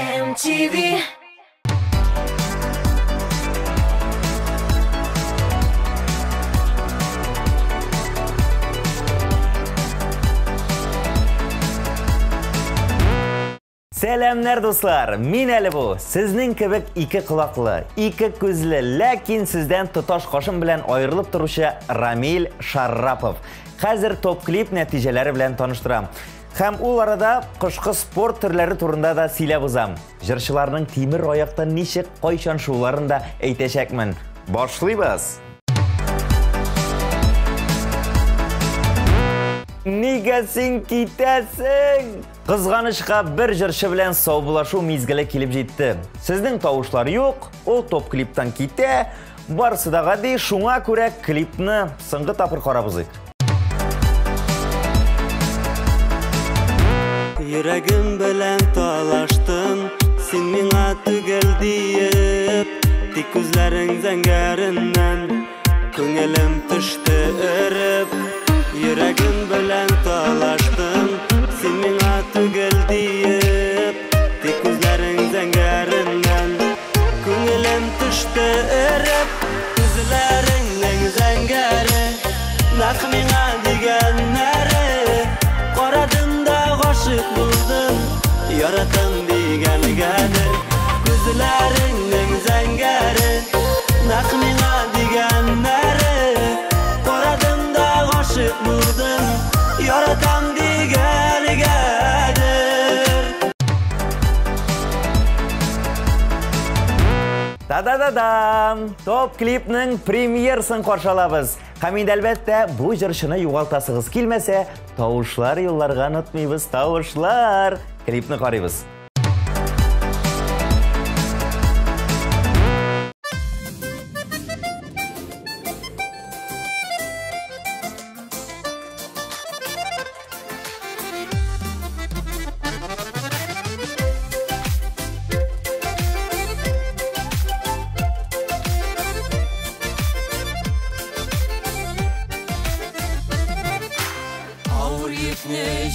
MTV. Selamlar dostlar, men әлі bu. Sizning kebek iki quloqli, iki ko'zli, lekin sizdan totosh qo'shin bilan ayrilib turuvchi Ramil Sharrapov. Hozir top klip natijalari bilan tanishtiram. Ham u arada qishqi sport turlari turida da silab o'zam. Jirchilarning temir oyoqdan nechik qo'yshon shuvlarini da aytashakman. Boshlaymiz. Nega sen ketasin? Qizg'anishga bir jirchi bilan sovbulashuv mezgili kelib jetdi. Sizning tovushlar yo'q, u top klipdan ketdi. Barsidag'adek shunga ko'ra klipni singi tapir qarab o'zik. Yuragim bilan talashdim, sen menga tugil deyib, tik ko'zlaring zangarindan ko'nglim tushdi irib. Yuragim bilan talashdim, sen menga tugil deyib, tik ko'zlaring zangarindan ko'nglim tushdi irib. Ko'zlaringning zangari naq menga deganlari, qoradimda g'oshiq bo'ldim, yaratim degangadir. Ko'zlaringning zangari naq menga deganlari, qoradimda g'oshiq bo'ldim, yaratim degangadir. Da-da-da-dam! Top klipning premyerasini qarshilamiz. Hamida albatta bu jirchini yo'g'altasiniz kelmasa, tovushlar yo'llarga unutmaymiz, tovushlar. Klipni qaraymiz.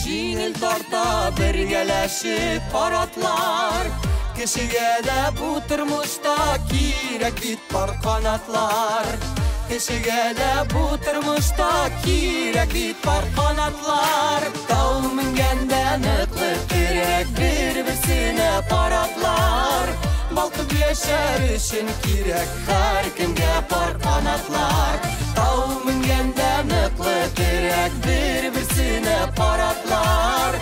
Jingil torta birgalashib paratlar, kishiga da bu turmushda kerak bitbar qanotlar. Kishiga da bu turmushda kerak bitbar qanotlar. Tov minganda niqlib kerak bir-birsini paratlar. Balqib yashar uchun kerak har kimga par qanotlar. Tov minganda niqlib kerak bir-birsini paratlar.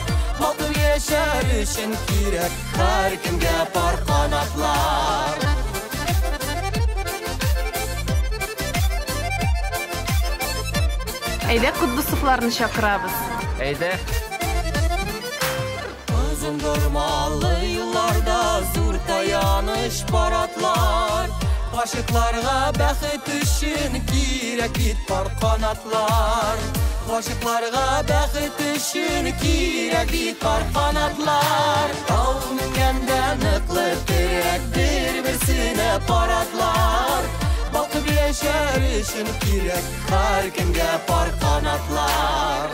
Balqib yashar uchun kerak har kimga par qanotlar. Ayda Qutbusovlarni chaqiramiz. Ayda. Uzun durmalı yıllarda zo'r tayanish paratlar. G'oshiqlarga baxit uchun kerak bitbar qanotlar. G'oshiqlarga baxit uchun kerak bitbar qanotlar. Tov minganda niqlib kerak bir-birsini paratlar. Balqib yashar uchun kerak har kimga par qanotlar.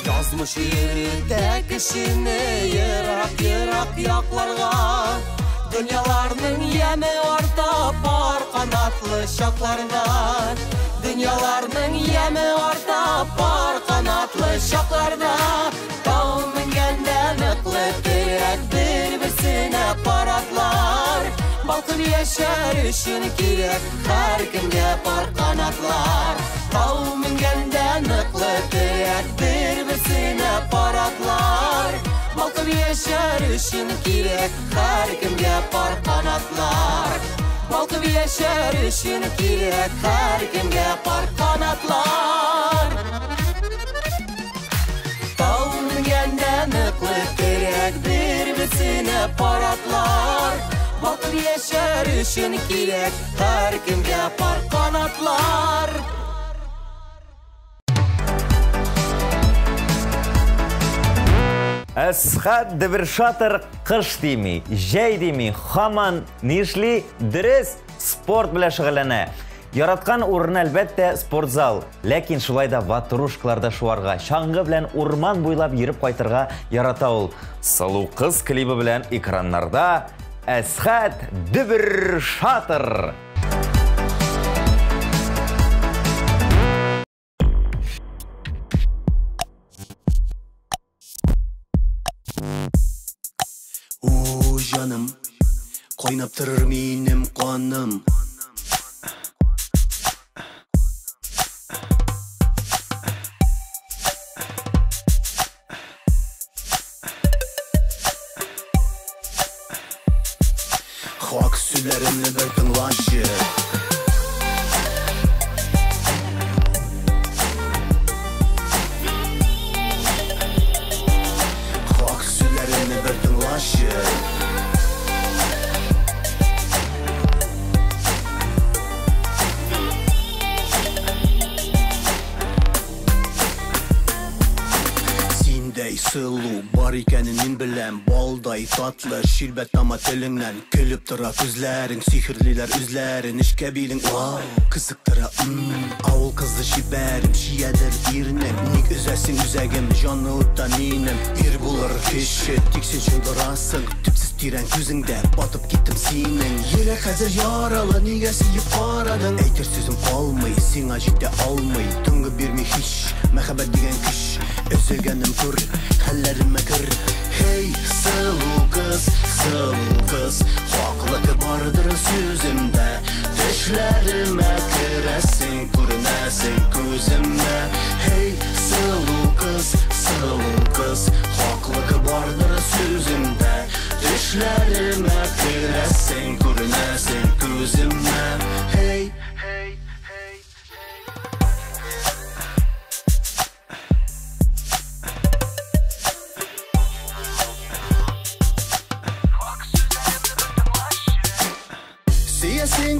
Yazmış yerinde kişini yirak yaklarga, dünyalarının yemi orta par kanatlı şaklarda. Dünyalarının yemi orta par kanatlı şaklarda. Tov minganda niqlib kerak bir-birsini paratlar. Balqib yashar uchun kerak har kimga par qanotlar. Tov minganda niqlib kerak bir-birsini paratlar. Balqib yashar uchun kerak har kimga par qanotlar. Balqib yashar uchun kerak har kimga par qanotlar. Tov minganda niqlib kerak bir-birsini paratlar. Balqib yashar uchun kerak har kimga par qanotlar. Әсхат Дебершатыр қыш деймей, жәй деймей, хаман нишли діріс спорт біле шығыланы. Яратқан орын әлбәттә спортзал, ләкин шулайда ватрушкаларда шуарға, шаңғы белән урман буйлап йөреп кайтырга ярата ул. Салу кыз клибы белән экраннарда Әсхат Дебершатыр. Жаным, қойнап тұрыр менім қаным. Хак сүлерімні бір тыңлашы. Хак сүлерімні бір тыңлашы. Сылу бар икәнен мин беләм, балдай татлы шилбәт тама телеңнән, көліп тұра күзләрің, сихірлиләр үзләрін, ішкә билің, кызыктыра, ауыл кызы шибәрім, шиядыр ирнем, ник үзәсің үзәгім, жаны утта минем, ир булыр кеші, тик сен шындырасың, түпсіз тирән күзіңдә, батып киттім синең, еле хәзір яралы, нигә сиеп қарадың, әйтер сөзім қалмый, сиңа житә алмый, түңгі бермей хиш, мәхәббәт деген күш, өзілгәнім күр, хәлләріме кір. Хей, сылу кыз, хақлықы бардыр сөзімді, түшләріме кірәсің, күрінәсің көзімді. Хей, сылу кыз, хақлықы бардыр сөзімді, түшләріме кірәсің, күрінәсің көзімді. Хей,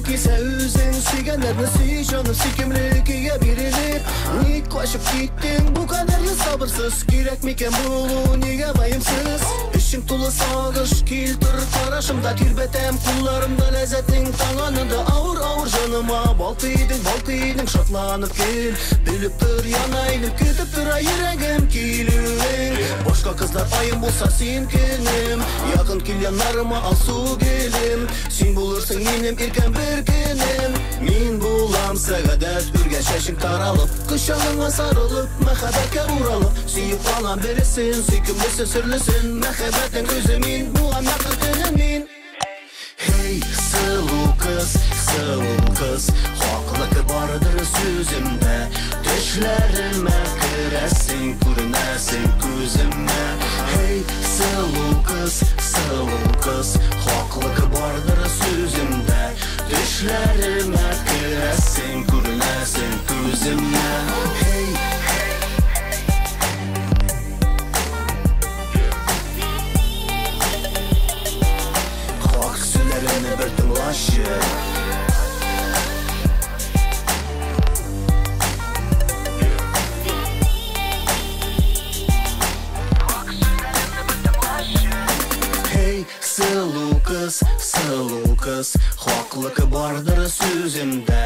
Kise üzün sügenlerini süy canım sikimlikiye birilir. Nik koşup gittin bu kadar yıl sabırsız. Gerek miken bulu niye bayımsız. İşin tulu sağış kiltir karışımda tirbetem kullarımda lezzetin tanganında. Ağır canıma baltıydın şatlanıp gel. Bilip dur yanaylıp kütüp dur yüreğim kilüğün. Boşka kızlar ayım bulsa sin kenim. Yakın kil yanlarıma al su gelim. Sin bulursun minim irken bir günim. Min bulam sağadet ürgen şeşin taralып. Kışalına sarılıp mehabetke uğralıp. Siyip alan birisin, sükümlüsün sürlüsün. Mehabetten gözümin muammer kırtınımin. Hey sılu kız, haqlıq bardır sözümdə. Düşlərime kürəsin, kürünəsin gözümə. Hey sılu kız, haqlıq bardır sözümdə. Düşlərime kürəsin, kürünəsin gözümə. Hey haq sözlərini bir tınlaşı. Sılu kız, haqlıq bardır sözümdə.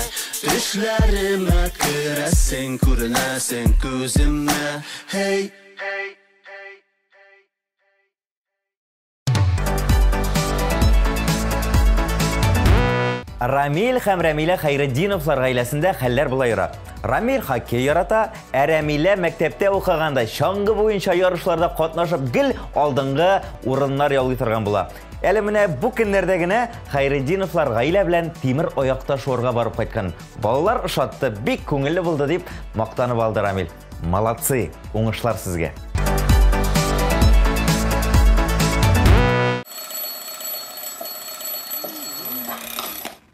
Düşlərime kürəsin, kürünəsin gözümə. Hey Рамил һәм Рәмилә Хәйретдиновлар гаиләсендә хәлләр булайрак. Рамил хоккей ярата, ә Рәмилә мәктәптә укыганда шаңгы буенча ярышларда катнашып гел алдынгы урыннар яулый торган була. Әле менә бу көннәрдә генә Хәйретдиновлар гаилә белән тимер аякта шуарга барып кайткан. Балалар ошатты, бик күңелле булды дип мактанып алды Рамил. Молодцы, уңышлар сезгә.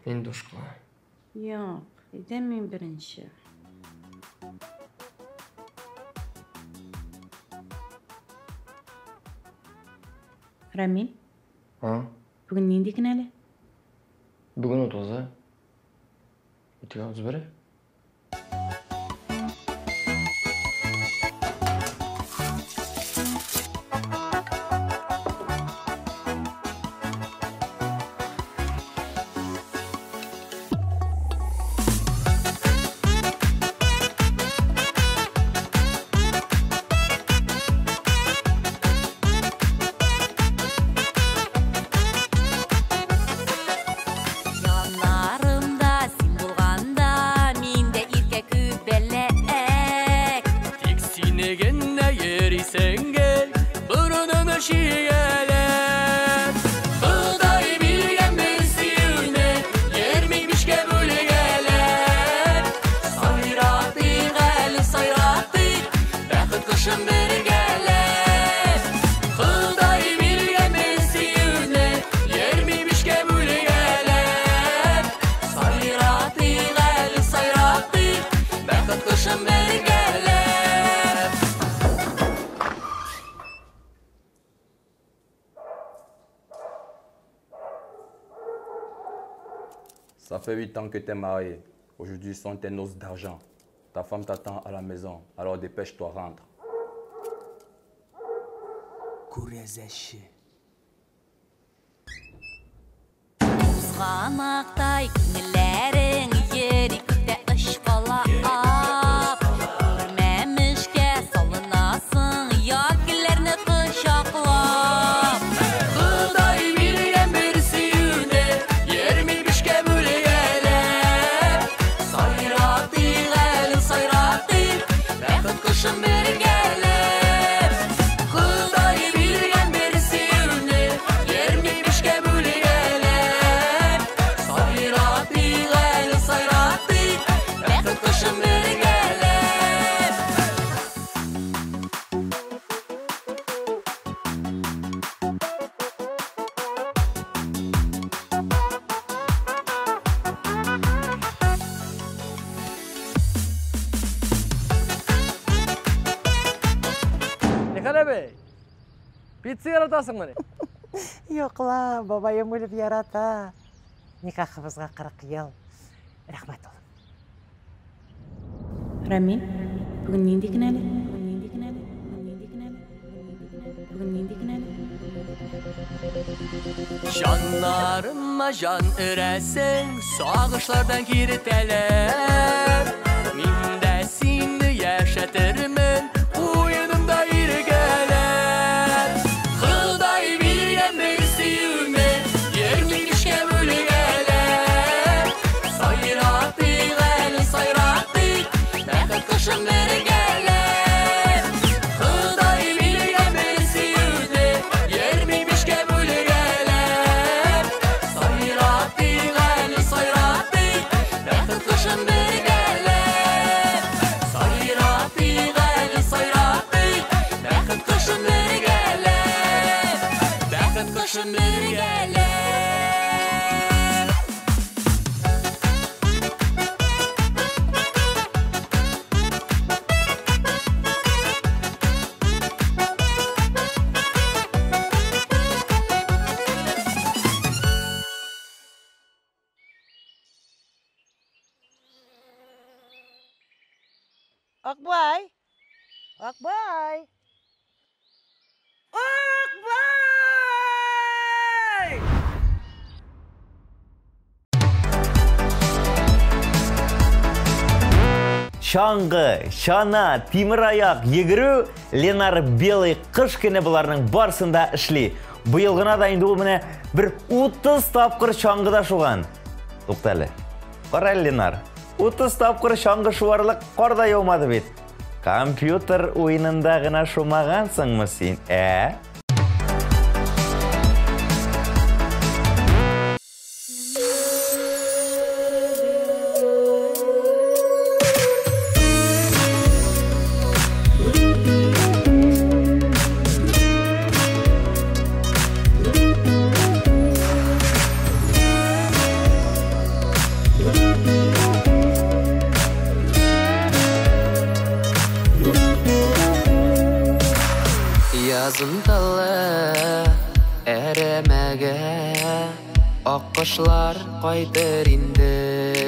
Мен душкла. Yok, edemeyim birinci. Рамиль, бүгін ненде кінәлі? Бүгін 30-ы. Өтіге 31-і. Enegenne yerisen gel Burununu şiyeler Hıday bilgen bir siyune Yermiymişke böyle geler Sayratı gel sayratı Bakıt kışın bir geler Hıday bilgen bir siyune Yermiymişke böyle geler Sayratı gel sayratı Bakıt kışın bir geler Ça fait 8 ans que t'es marié. Aujourd'hui sont tes noces d'argent. Ta femme t'attend à la maison. Alors dépêche-toi, rentre. Kurezeşi Uzğanaqday günlərin yerikdə ışqalaq Görməmişkə salınasın yadgillerini qışaqlaq Hıday bilgen bir siyune Yermiymişke böyle geler Sayratı gel sayratı Bakıt kışın bir geler Hıday bilgen bir siyune Yermiymişke böyle geler Sayratı gel sayratı Bakıt kışın bir geler Nikale Bey, pizza yaratasın mı? Yok la, babayım ölüp yarata. Nikahımızga 40 yıl. Rahmet olun. Рамин, бүгін ненде кінәлі? Бүгін ненде кінәлі? Canlarıma can öresin Sağışlardan kiriteler Mindesini yaşatırmın Uyunumda iri geler Hıday bilgen bir siyune Yermiymişke böyle geler Sayratı gel sayratı Bakıt kışın bir geler Hıday bilgen bir siyune Yermiymişke böyle geler Sayratı gel sayratı Bakıt kışın bir geler Sayratı gel sayratı Bakıt kışın bir geler Bakıt kışın bir geler Akbay. Akbay. Akbay! Шаңғы, шана, темір аяқ, егіру, Ленар Белый қыш күні бұларының барсында ішли. Бұйылғына дайынды ол міне бір 30 тапқыр шаңғыда шуған. Тоқталі. Қара Ленар, 30 тапқыр шаңғы шуарлық қорда еумады бет. Компьютер ойынында ғына шумағансың мұ сен, Yazındalı eremege Akqışlar qaytır indi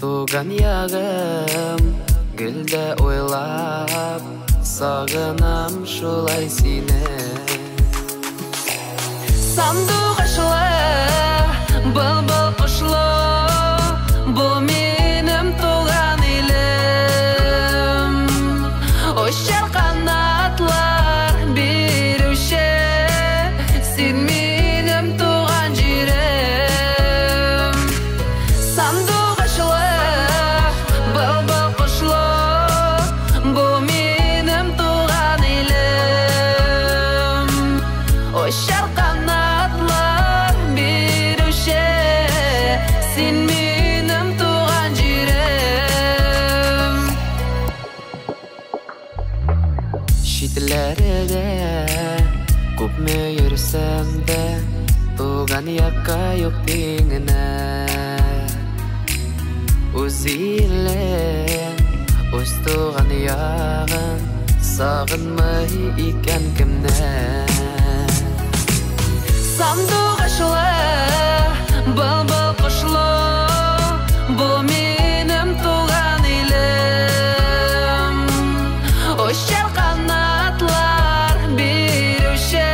Tugan yağım gülde oylap Sağınam şulay seni Sandık aşlı Bıl kuşlu Bu benim tugan ilim Hoşçal kanatlar bir üşe Sen benim tugan cirim Sandık aşlı Bıl kuşlu Читләрдә күпме йөрсәм дә туган якка юк диңгенә Үз илен, үз туган ягын сагынмый икән кемнән Сандугачлы, былбыл кошлы Бу минем туган илем Очар канатлар бирүче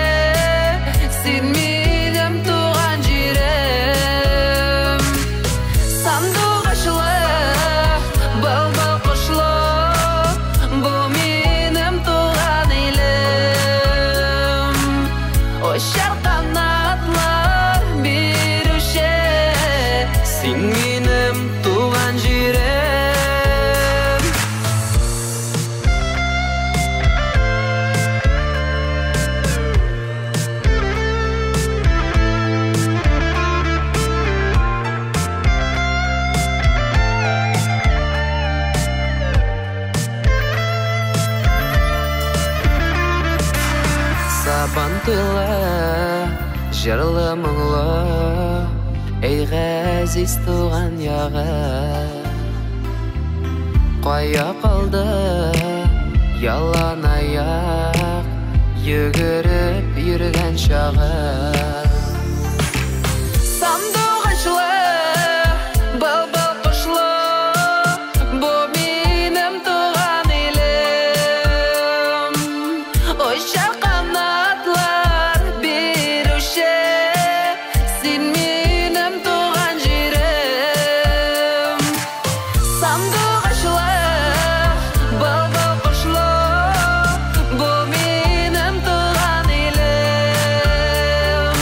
Син минем туган җирем Сандугачлы, былбыл кошлы Бу минем туган илем Очар канатлар бирүче Син минем туган җирем Сабан тылы, җырлы моңлы Эй газиз туган ягы Кая калды ялан аяк Йөгереп йөргән чагы Сандугачлы, былбыл кошлы Бу минем туган илем Очар канатлар бирүче Син минем туган җирем Сандугачлы, былбыл кошлы Бу минем туган илем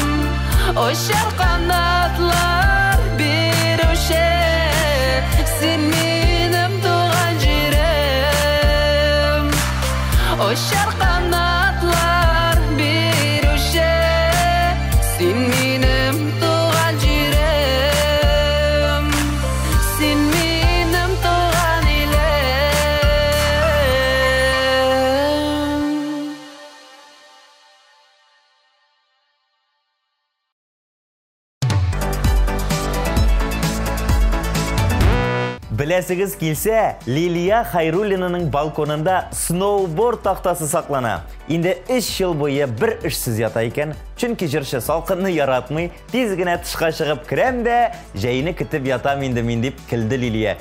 Очар канатлар бирүче Син минем туган җирем Очар канатлар бирүче Син минем туган җирем Син минем туган илем Беләсегез килсә, Лилия Хайруллинаның балконында сноуборд тактасы саклана. Инде 3 ел буе бер эшсез ята икән, чөнки җырчы салкынны яратмый, тиз генә тышка чыгып керәм дә, җәйне көтеп ятам инде мин дип килде Лилия.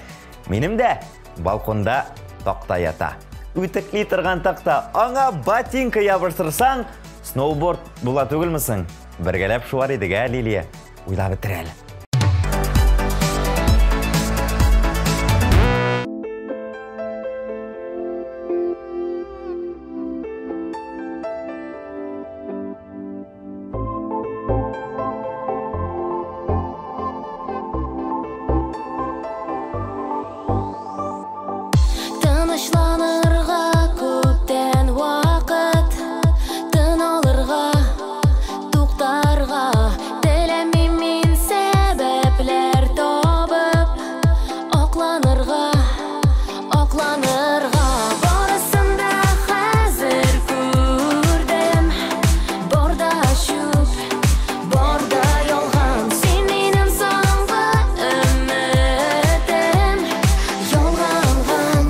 Минем дә балконда такта ята. Үтекли торган такта, аңа ботинка ябыштырсаң, сноуборд була түгелмесең? Бергәләп шулар идек, Лилия. Уйлап бетер әле. Тынычланырга күптән вакыт, тын алырга, туктарга теләмим мин сәбәпләр табып, акланырга, барысын да хәзер күрдем, барда чүп, барда ялган, син минем соңгы үмитем, ялганган.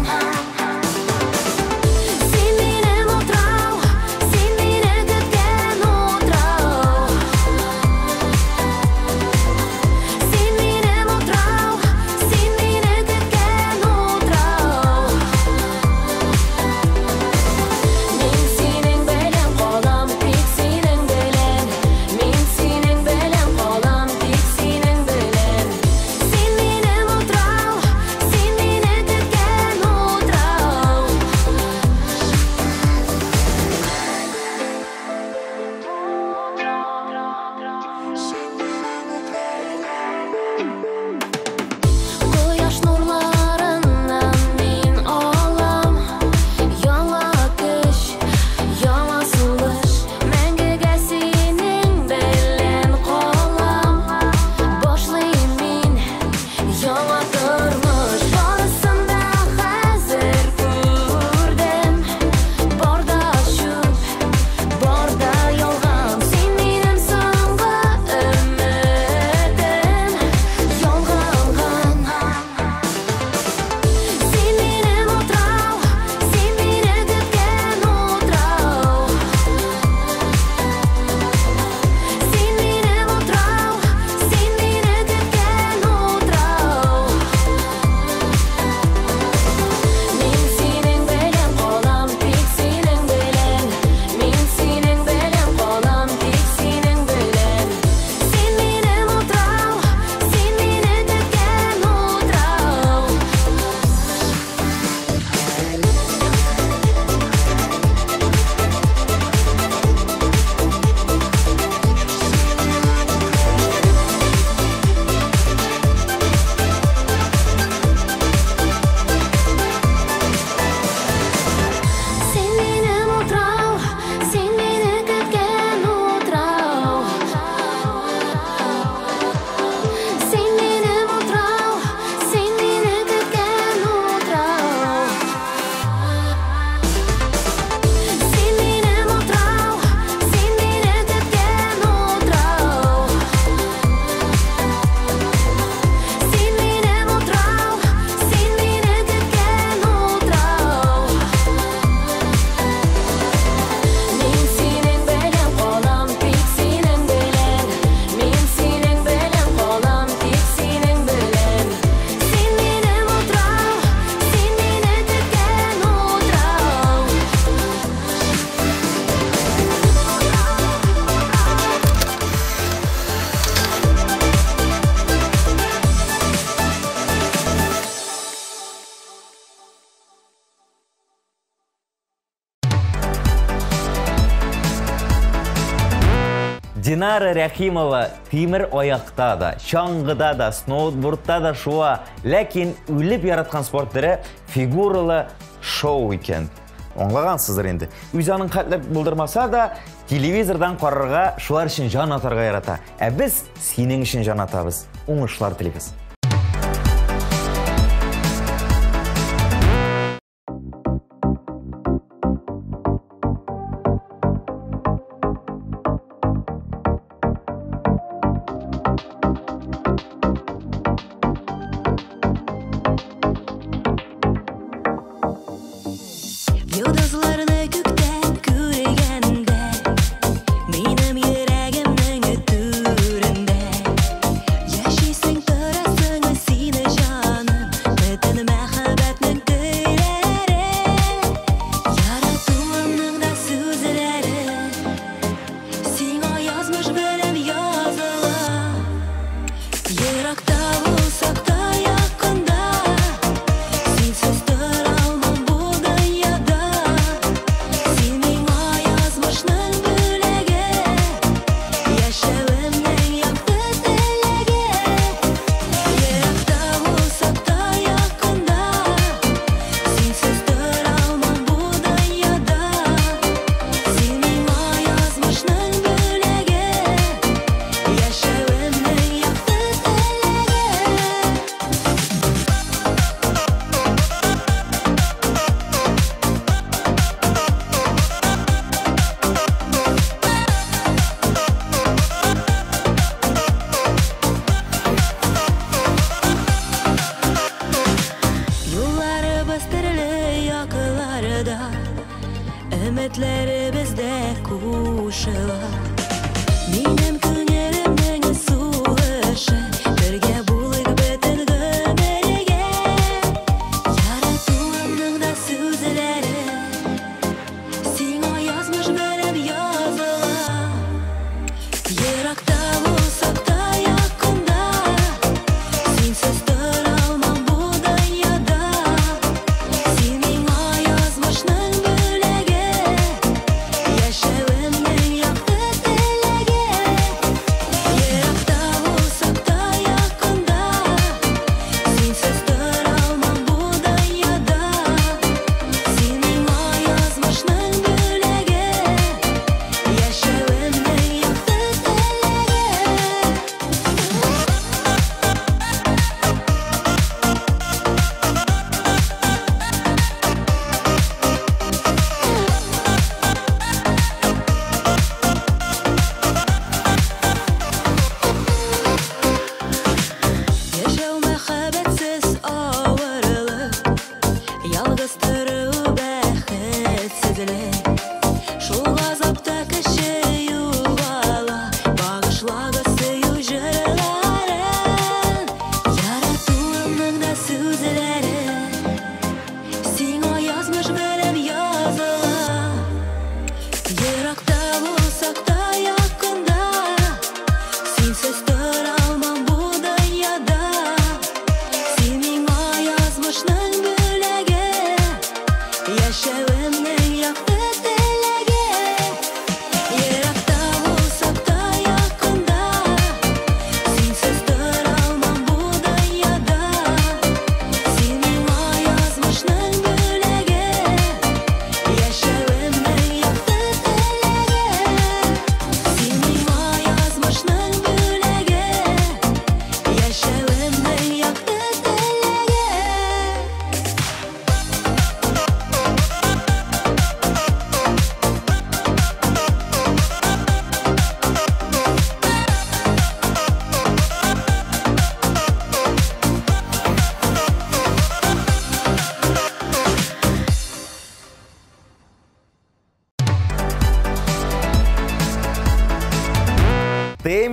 Динара Рахимова тимир аяқта да, шаңғыда да, сноудбордта да шуа, ләкин үліп яратқан спорт түрі фигуралы шоу екен. Оңлағансыздар енді. Үзаның қатлып бұлдырмаса да, телевизордан қарарға шулар үшін жан атарға ярата. Біз сенің үшін жан атабыз. Оңышлар тілейбіз.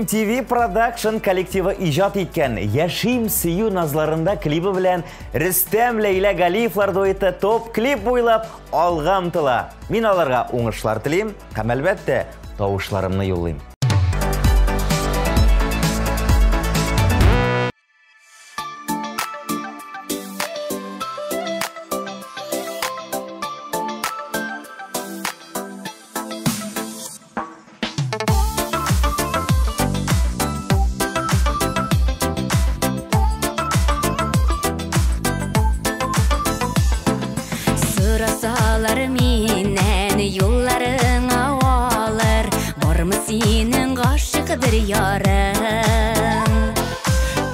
MTV Production коллективы ижат еткен Яшим Сию назларында клипі білән Рүстәм Лейла Галиевлар дуэты топ клип бойлап алға ұмтыла. Мен аларға оңышлар тілейм, һәм әлбәттә тавышларымны юллайм. minən yolların avalır Barmı senin qaşıqdır yarın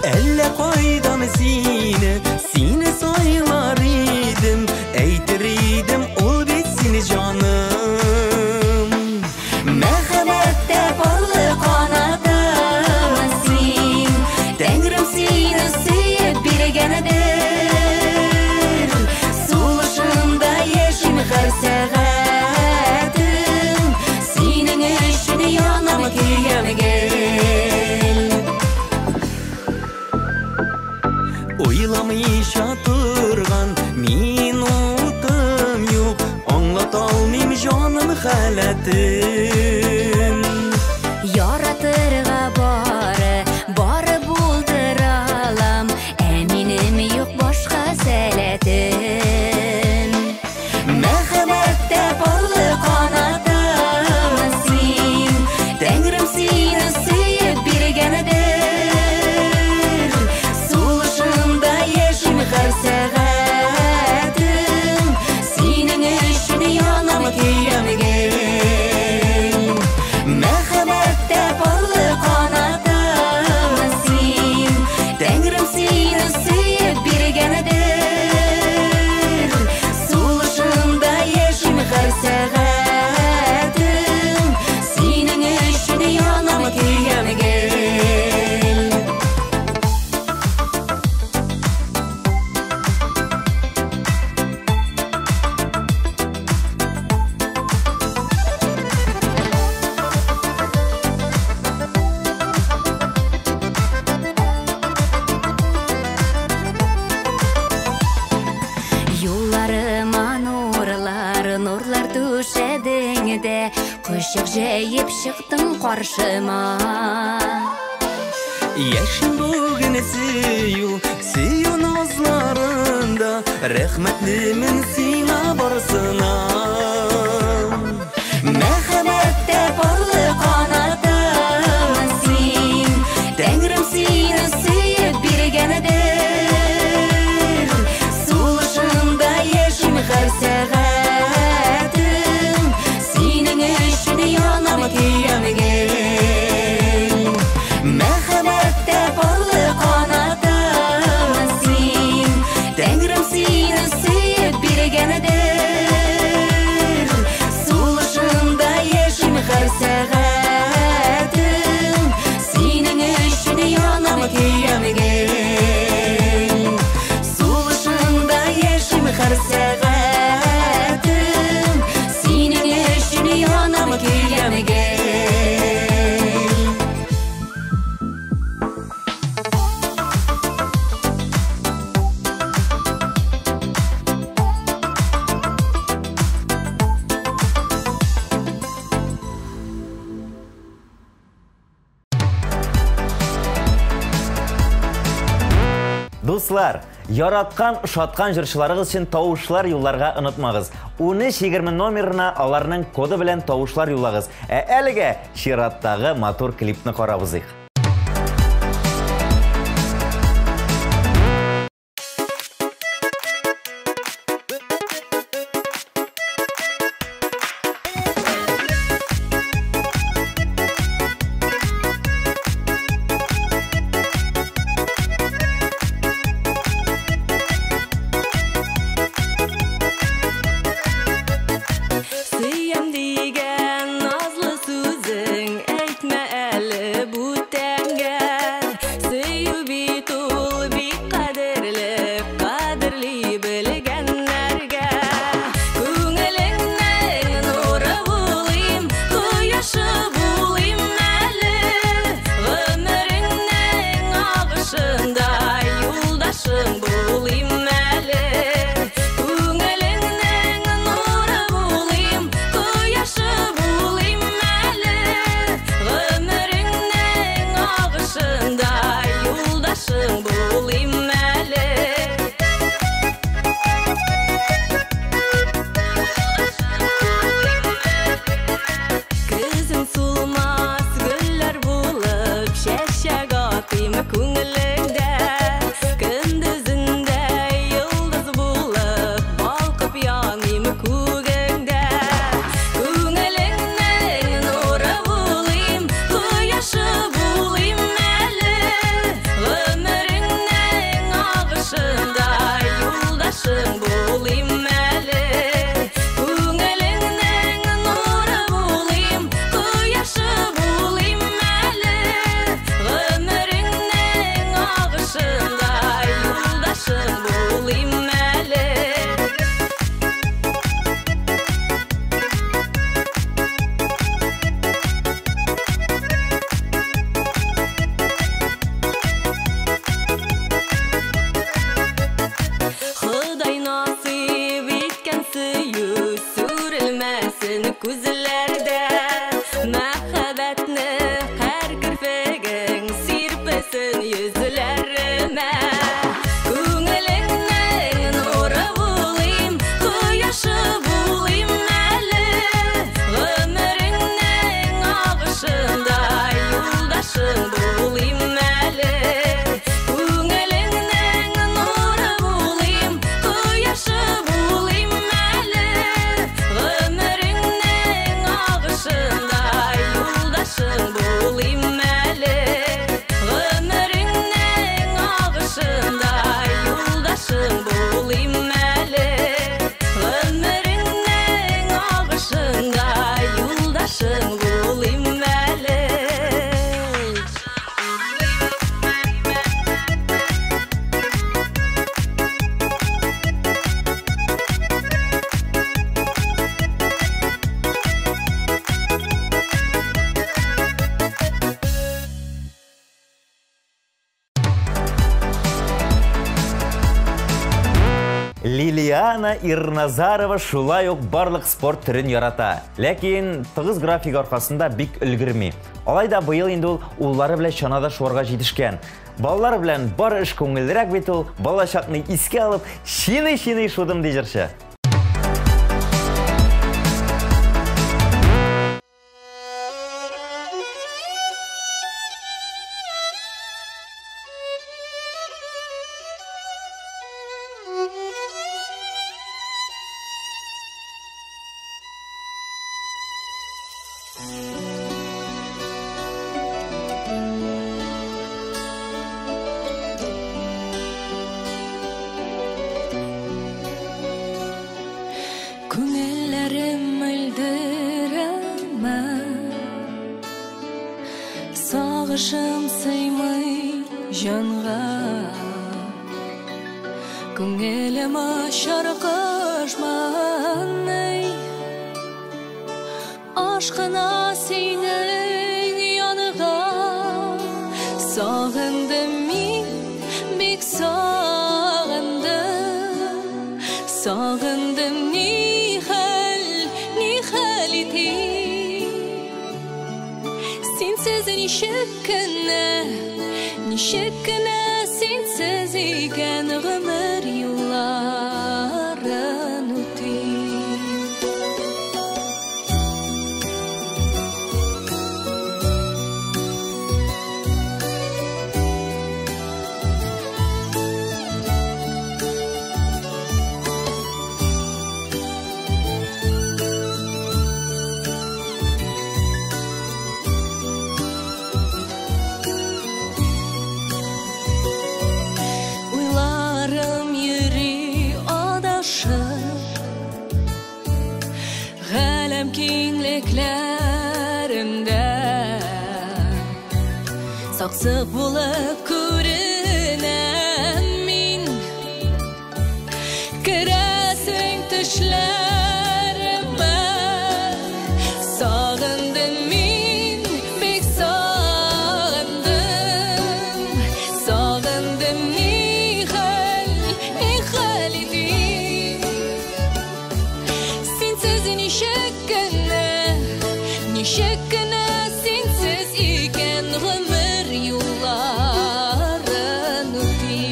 Elle qaydan seni saylar idim Eytir idim ol bitsin canım Məhəbbətdə barlı qanadımsın Tengrim seni suyub birgənidir Suluşunda yeşim hər səğətim Senin üçün yanam köyəm gel Oylamışa turgan minutum yok Anlat almayım canım xələtim Yaratırğa barı bulduralam Əminim yox başqa sələtim Məhəbbətdə barlı qanadımsın Tengrim seni suyub birgənidir Suluşunda yeşim hər səğətim Senin üçün yanam köyəm gel Məhəbbətdə barlı qanadımsın Tengrim seni suyub birgənidir Suluşunda yeşim hər səğətim Senin üçün yanam köyəm gel Yollarıma nurlar düşədiңdə Qışıq jəyib çıxdın qarşıma Yaşın bugün siyu nazlarında Rəhmətlimin sina barsına Məhəbbətdə barlı qanadımsın Tengrim seni suyub birgənidir Suluşunda yeşim hər səğətim Senin üçün yanam köyəm gel Məhəbbətdə barlı qanadımsın Tengrim seni suyub birgənidir Suluşunda yeşim hər səğətim Senin üçün yanam köyəm gel Suluşunda yeşim hər səğətim Senin üçün yanam köyəm gel Дуслар, яраткан, шаткан жырчыларыгыз өчен тавышлар юлларга онытмагыз. 13-20 номерына аларның коды белән тавышлар юллагыз. Әлегә чираттагы матур клипны карабызык. Suyam degan nazlı so'zing aytma ali bu Светлана Ирназарова шулай ук барлык спорт түрен ярата. Ләкин тыгыз график аркасында бик өлгерми. Алайда быел инде ул уллары белән чанада шуарга җитешкән. Балалар белән бар эш күңеллерәк бит ул. Балачакны искә алып, шиный шудым ди җырчы. Күңелләрем мөлдерәмә, сагышым сыймый җанга. Күңелем ашаркышманы, ашкына синең янга. Сагындым мин, бик сагындым, сагындым Sensiz nişek kına sensiz iken ömür yılların ötü. Kengliklerimde saksık bulup görünem min, kırasın düşlerime. Sağındım min, bek sağındım, sağındım nihal idim. Sensiz nişekine sensiz iken ömür yılların ötü.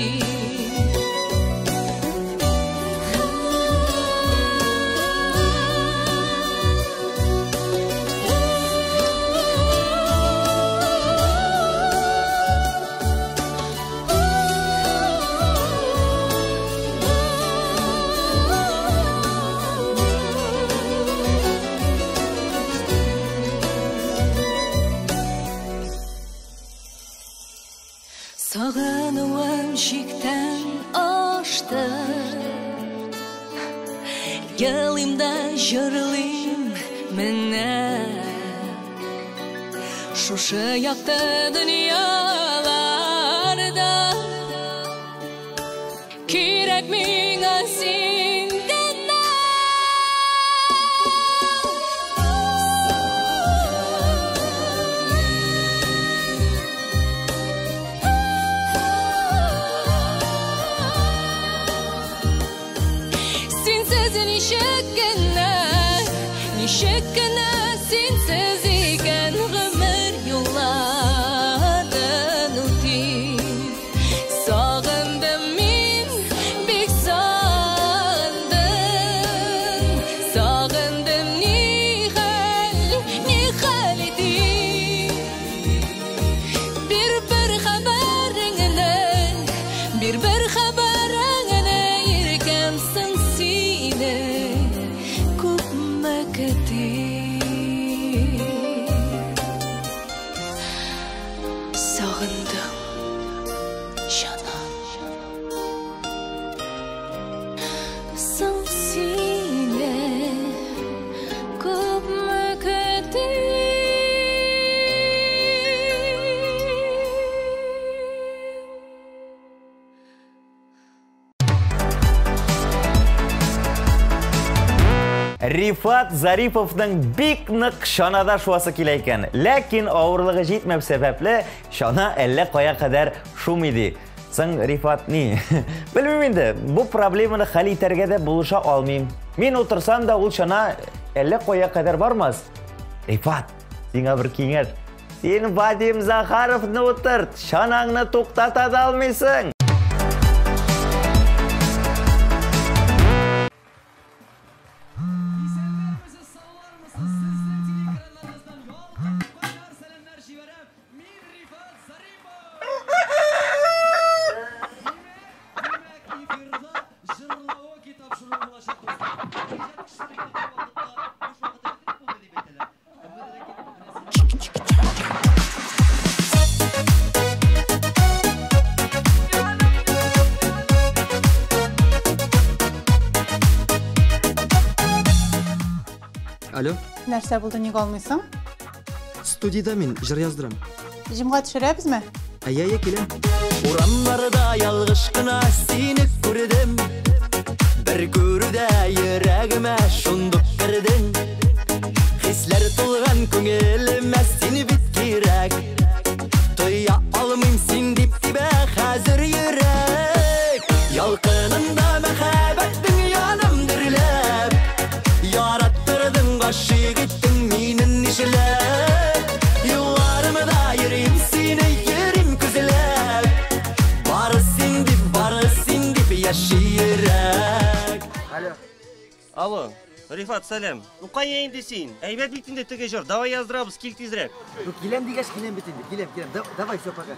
Sağınıvam şikten aştı, yılımda jırlıyım mene. Şuşu yaktı dünyalarda, kirek mine senden. Nişekine sensiz iken ömür yılların ötü. Sağındım min, bek sağındım, sağındım nihal idim. Bir haberine yirkemsin sine. Sağındım canım, sensine kopmak Rifat Zaripovның бик нык шанада шуасы килә икән. Ләкин авырлыгы җитмәп сәбәпле, шана әллә кая кадәр шумый ди. Сың Рифат не? Білмейм енді, бұл проблеманы хал итәргә дә булыша алмайм. Мен отырсам да ул шана әллә қоя қадар бармас. Рифат, сиңа бір кеңес. Сен Вадим Захаровны отырт, шанаңны тоқтата да алмайсың. Алло? Нәрсә булды, ник алмыйсың? Студияда мен жыр яздырам. Җимга төшерәбезме? Ая, келем. Урамларда ялгыш кына сине күрдем. Бер күрүдә йөрәгемә шундук кирдең. Хисләр тулган күңелемә сине бит кирәк. Тоя алмыйм син дип тибә хәзер йөрәк. Ялкынында мәхәббәтең яным дөрләп. Яраттырдың гашык иттең минен нишләп. Юлларымда йөрим сине йөрим күзләп. Бары син дип яширәк. Алло, Рифат, сәлем. Кая инде син? Әйбәт бит инде теге җыр. Давай яздырабыз, кил тизрәк. Киләм дигәч киләм бит инде. Киләм. Давай, все, пока.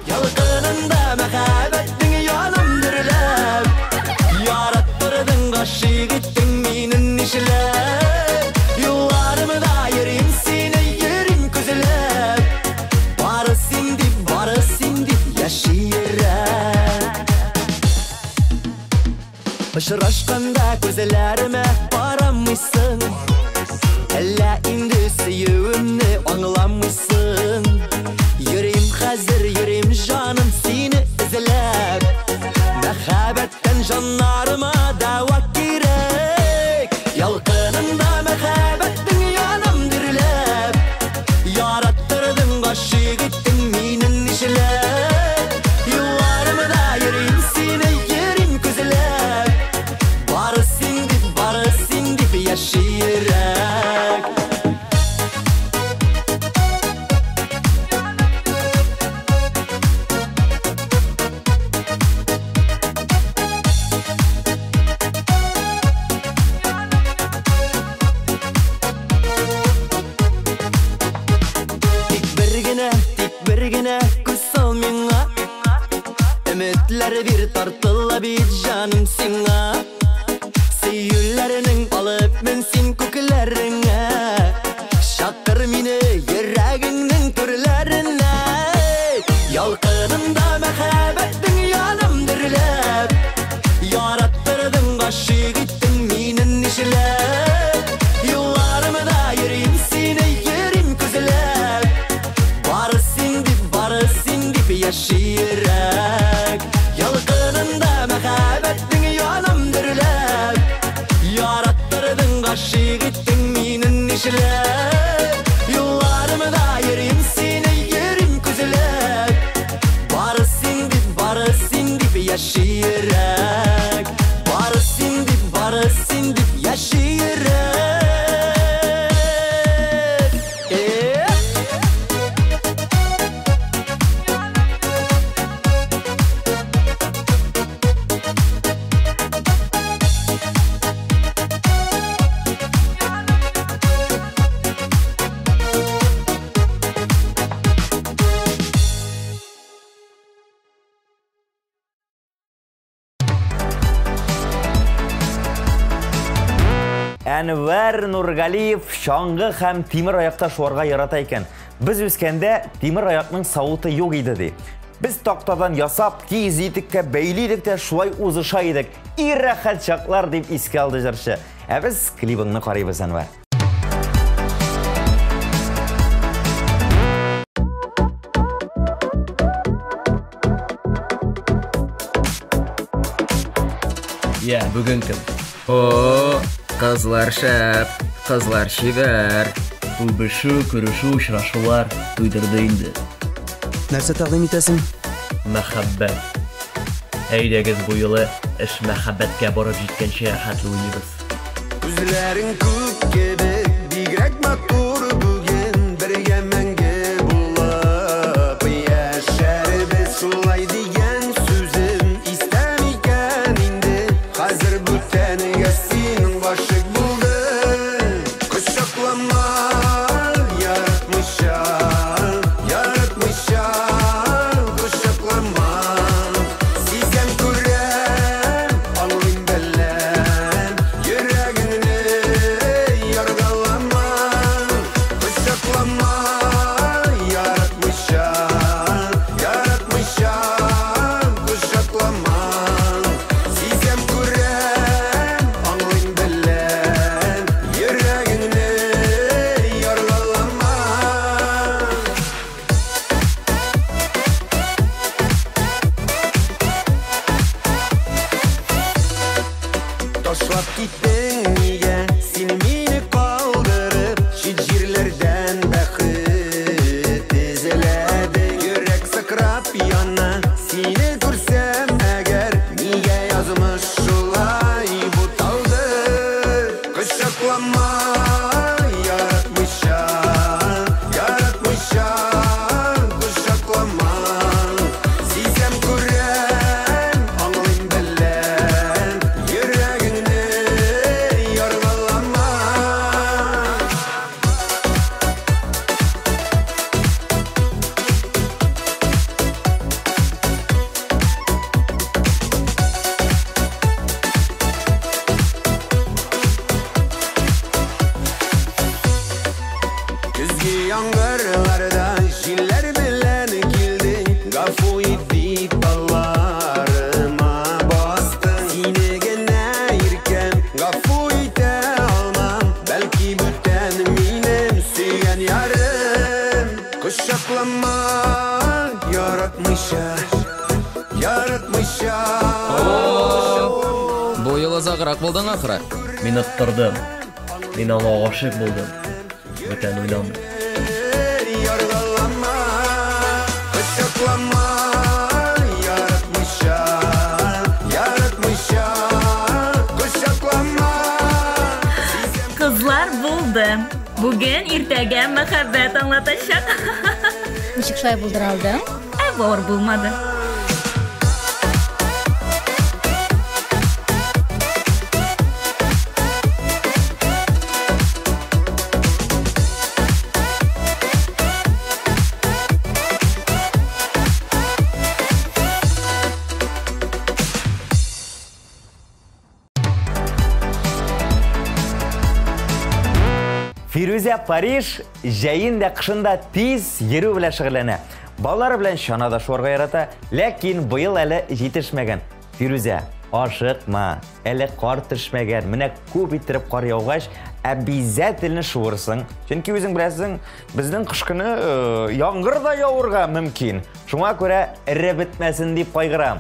Ялкынында мәхәббәтең яным дөрләп. Яраттырдың гашык иттең минен нишләп. Юлларымда йөрим сине йөрим күзләп. Бары син дип яширәк. Очрашканда күзләремә карамыйсың. Әллә инде сөюемне аңламыйсың. Йөрим хәзер, йөрим җаным сине эзләп. Мәхәббәттән җаннарыма дәва кирәк. Ялкынында мәхәббәтең яным дөрләп. Яраттырдың гашык иттең минен нишләп. Юлларымда йөрим сине йөрим күзләп. Бары син дип яширәк. Тик бер генә күз сал миңа. Өметләр бир тартыла бит җаным сиңа. Сөюләрнең алып мен син күкләреңә. Шакыр мине йөрәгеңнең төрләренә. Ялкынында мәхәббәтең яным дөрләп. Яраттырдың гашык иттең минен нишләп. Юлларымда йөрим сине йөрим күзләп. Бары син дип яширәк. Ялкынында мәхәббәтең яным дөрләп. Яраттырдың гашык иттең минен нишләп. Юлларымда йөрим сине йөрим күзләп. Бары син дип яширәк. Бары син дип яширәк. Әнвәр Нургалиев шаңғы һәм тимер аяқта шуарга ярата икән. Без үскәндә тимер аяқның сауыты юк иде ди. Без тақтадан ясап, тиз итеккә бәйлидек тә шулай узыша идек. И рәхәт чаклар дип искә алды җырчы. Ә без клибыңны карыйбыз, Әнвәр. Я, бүген кем? О, кызлар шәп, кызлар шибәр. Үбешү, күрешү, очрашулар туйдырды инде. Нәрсә тәкъдим итәсең? мәхәббәт. Әйдәгез бу юлы эш мәхәббәткә барып җиткәнче хәтле уйнабыз. Күзләрең күк кебек, бигрәк матур бүген, бергә мәңге булып яшәрбез. Шулай дигән сүзем истәм икән инде, хәзер бүтәнгә синең гашык булдым. Кочаклама, яратмыйча, кочаклама. Сизәм күрәм, аңлыйм беләм, йөрәгеңне яргалама. Кочаклама, яратмыйча, кочаклама. Сизәм күрәм, аңлыйм беләм, йөрәгеңне яргалама. Ташлап киттең нигә, син мине калдырып, чит җирләрдән бәхет эзләдең. Йөрәк сыкрап яна, сине күрсәм әгәр, нигә язмыш шулай буталды. Кочаклама, яратмыйча, кочаклама. Сизәм күрәм, аңлыйм беләм, йөрәгеңне яргалама. Көзге яңгырларда җилләр белән килдең, гафу ит дип балларыма бастың. Сине генә иркәм, гафу итә алмам, бәлки бүтән минем сөйгән ярым. Кочаклама, яратмыйча. Бу юлы озаграк булдың ахыры. Мин оттырдым. Мин аңа гашык булдым. Бүтән уйнамый. Яргалама, кочаклама, яратмыйча, кочаклама. Кызлар булды. Бүген иртәгә мәхәббәт аңлатачак. Ничек шулай булдыра алдың? Авыр булмады. Фирүзә Париж җәен дә кышын да тиз йөрү белән шөгыльләнә. Балалары белән чанада шуарга ярата, ләкин быел әле җитешмәгән. Фирүзә, ашыкма, әле кар төшмәгән. Менә күп иттереп кар яугач, обязательно шуырсың. Чөнки үзең беләсең, безнең кыш көне яңгыр да яурга мөмкин. Шуңа күрә эре бетмәсен дип кайгырам.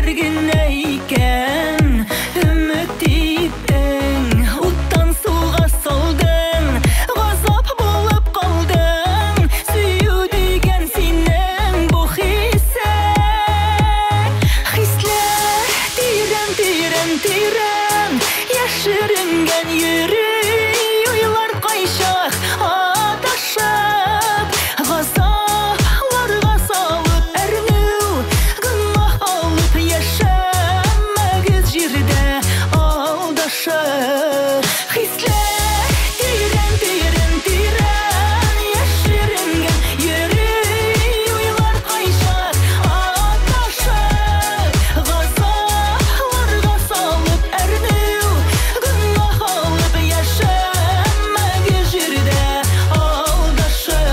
bir gene икән Өмет иттең Уттан суға салдың Газап булып калдың Сөю дигән синең бу хисең Хисләр тирән, тирән, тирән Яшеренгән йөрәк Уйлар кайчак адашып Газапларга салып әрнү Гөнаһ алып яшәмәгез җирдә алдашып Хисләр тирән, тирән, тирән Яшеренгән йөрәк Уйлар кайчак адашып Газапларга салып әрнү Гөнаһ алып яшәмәгез җирдә алдашып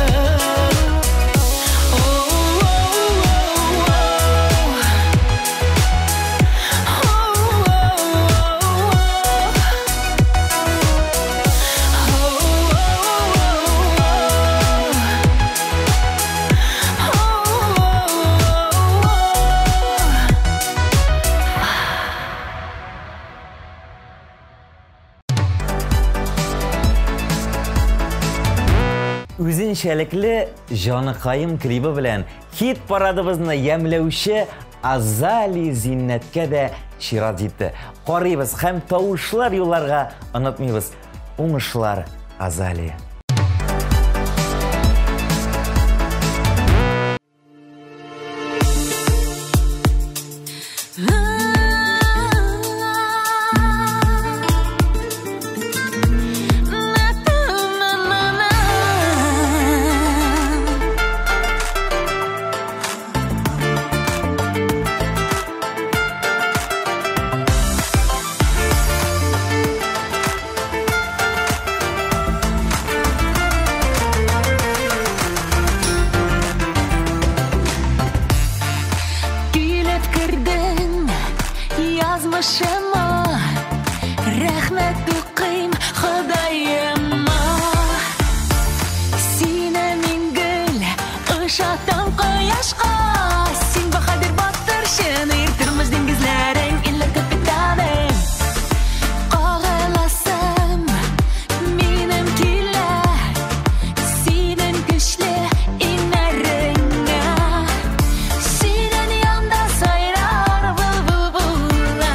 Үзенчәлекле Җаныкаем клибы белән хит парадыбызны ямьләүче Азали Зиннәткә дә чират җитте. Карыйбыз һәм тавышлар юлларга онытмыйбыз. Уңышлар Азали. Килеп кердең язмышыма Рәхмәт укыйм Ходаема Сине мин гел ышатам кояшка Син баһадир батырчы Иртирмеш диңгезләрең илле капитаның Кагыласым минем килә Синең көчле инәреңә Синең янда сайрар булбулам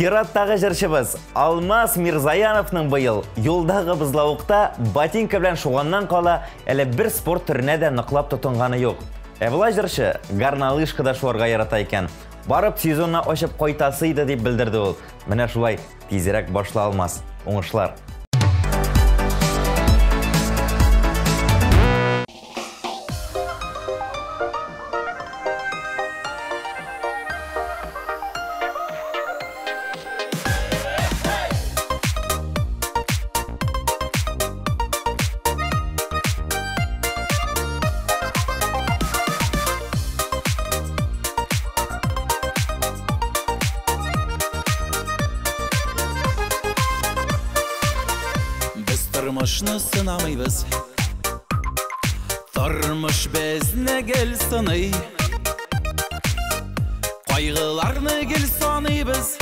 Чираттағы жыршыбыз Алмаз Мирзаяновның быйыл юлдағы бызлауықта ботинка белән шуганнан кала әле бер спорт түренә дә ныклап тотынганы юк. Бұлай жыршы гарналышкада шуарга ярата икән. Барып сезонна ачып кайтасы иде дип белдерде ул. Менә шулай тизрәк башла Алмаз. Уңышлар. Тормышны сынамыйбыз, тормыш безне гел сыный, кайгыларны гел саныйбыз,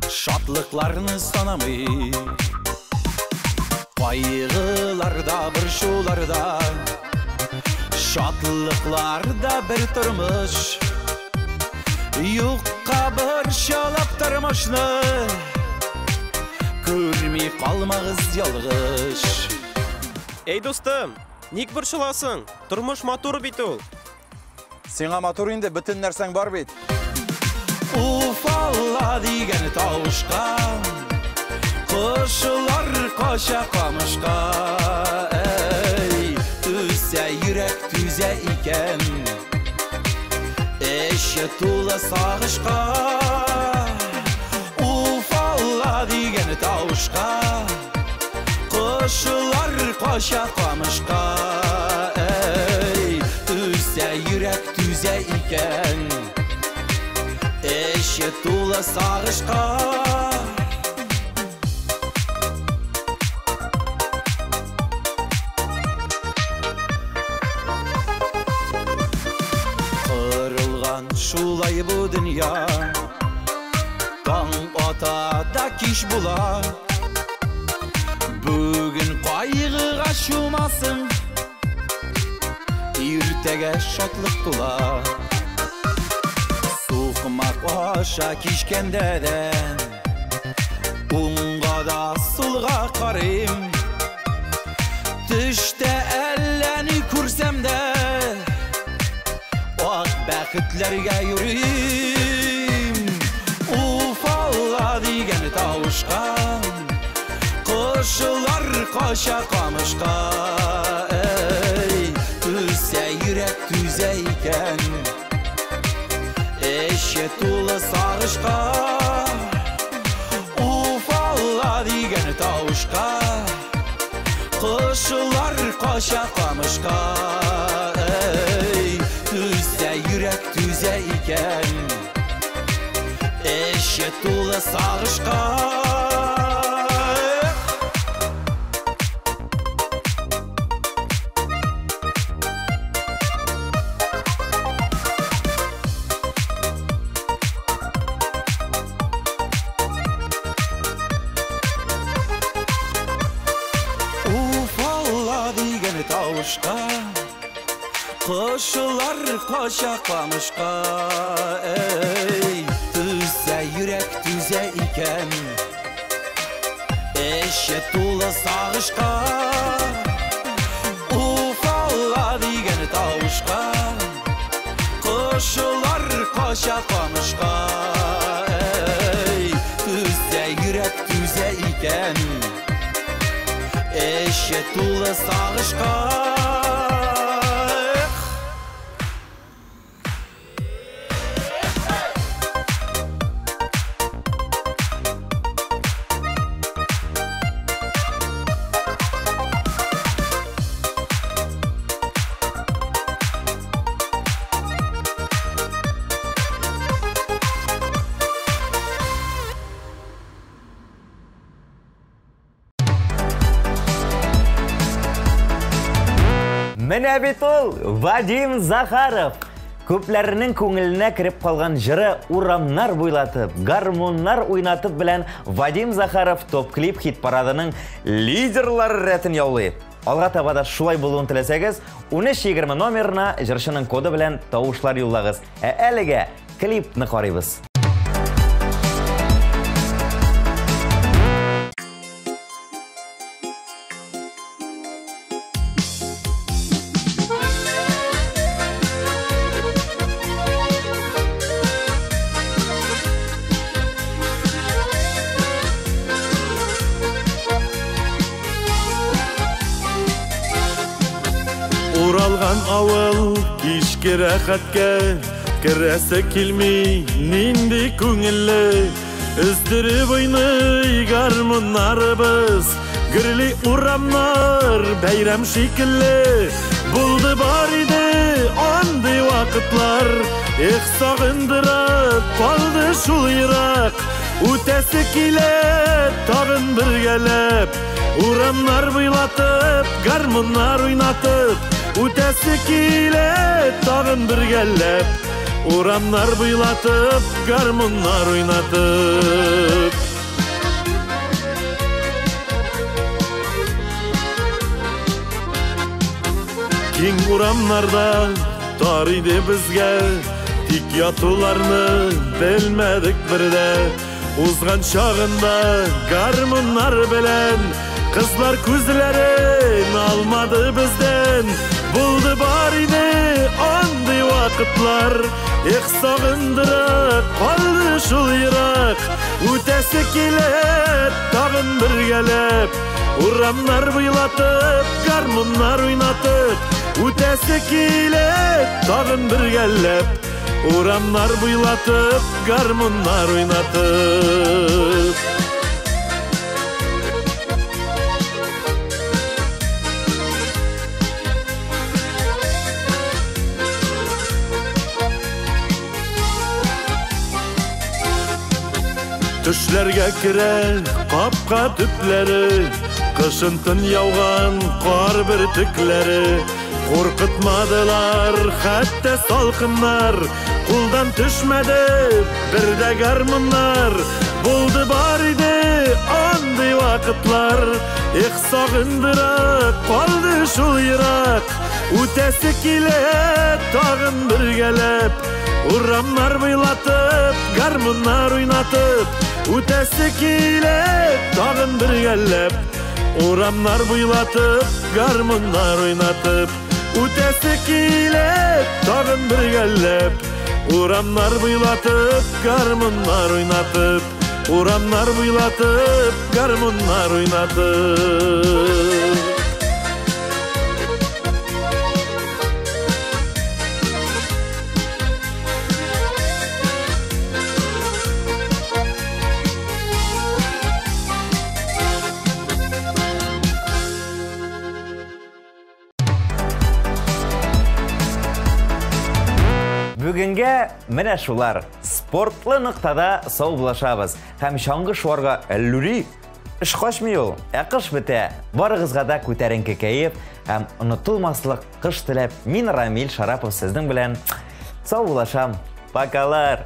шатлыкларны санамый. Кайгыларда бер шуларда, шатлыкларда бер тормыш, юкка бер шалап тормышны. Көрмей қалмағыз ялғыш. Ей достым, ник борчыласың? Тұрмыш матур бит ул. Сиңа матур инде бүтін нәрсәң бар бит. Уфалла дигән тавышка, кошылар каша камышка. Эй, түзә йөрәк түзә икән, эше тулы сагышка. Дигән тавышка, кошылар каша камышка. Эй, түзә йөрәк түзә икән, эше тулы сагышка. Кырылган шулай бу дөнья, таң ата да киш була. Бүген кайгыга чумасын, иртәгә шатлык тула. Сукмак аша кишкәндә дә, уңга да сулга карыйм. Төштә әллә ни күрсәм дә, ак бәхетләргә йөрим. Дигән тавышка, кошылар каша камышка. Эй, түзә йөрәк түзә икән, эше тулы сагышка. Уфалла дигән тавышка, кошылар каша камышка. Эй, түзә йөрәк түзә икән, эше тулы сагышка. Уфалла дигән тавышка, кошылар каша камышка. Эй, түзә йөрәк түзә икән, эше тулы сагышка. Уфалла дигән тавышка, кошылар каша камышка. Эй, түзә йөрәк түзә икән, эше тулы сагышка. Менә бит ул Вадим Захаров. Күпләрнең күңеленә кирип калган җыры урамнар буйлатып, гармоннар уйнатып белән Вадим Захаров топ-клип хит парадының лидерлары рәтен яулый. Алга таба да шулай булуын теләсәгез, 1320 номерына җырчының коды белән тавышлар юллагыз. Әлегә клипны карыйбыз. Таралган авыл кичке рәхәткә керәсе килми нинди күңелле Өздереп уйный гармуннарыбыз Гөрли урамнар бәйрәм шикелле Булды бар иде андый вакытлар Эх сагындырып калды шул ерак Үтәсе килә тагын бергәләп Урамнар буйлатып, гармуннар уйнатып Үтәсе килә тагын бергәләп Урамнар буйлатып, гармуннар уйнатып Киң урамнарда тар иде безгә Тик ятуларны белмәдек бердә Узган чагында гармуннар белән Кызлар күзләрен алмады бездән Булды бар иде андый вакытлар Эх сагындырып калды шул ерак Үтәсе килә тагын бергәләп Урамнар буйлатып, гармуннар уйнатып Үтәсе килә тагын бергәләп Урамнар буйлатып, гармуннар уйнатып Төшләргә керә капка төпләре Кышын тын яуган кар бөртекләре Куркытмадылар хәтта салкыннар Кулдан төшмәде бердә гармуннар Булды бар иде андый вакытлар Эх сагындыра калды шул ерак Үтәсе килә тагын бергәләп Урамнар буйлатып, гармуннар уйнатып Үтәсе килә тагын бергәләп Урамнар буйлатып, гармуннар уйнатып Үтәсе килә тагын бергәләп Урамнар буйлатып, гармуннар уйнатып Урамнар буйлатып, гармуннар уйнатып Бүгінге менә шулар. Спортлы ныктада сау булашабыз. Һәм чаңгы шуарга әллүри. Эш качмый ул. Кыш бетә. Барыгызга да күтәренке кәеф һәм онытылмаслык кыш теләп, мин Рамил Шарапов сезнең белән сау булашам. Покалар.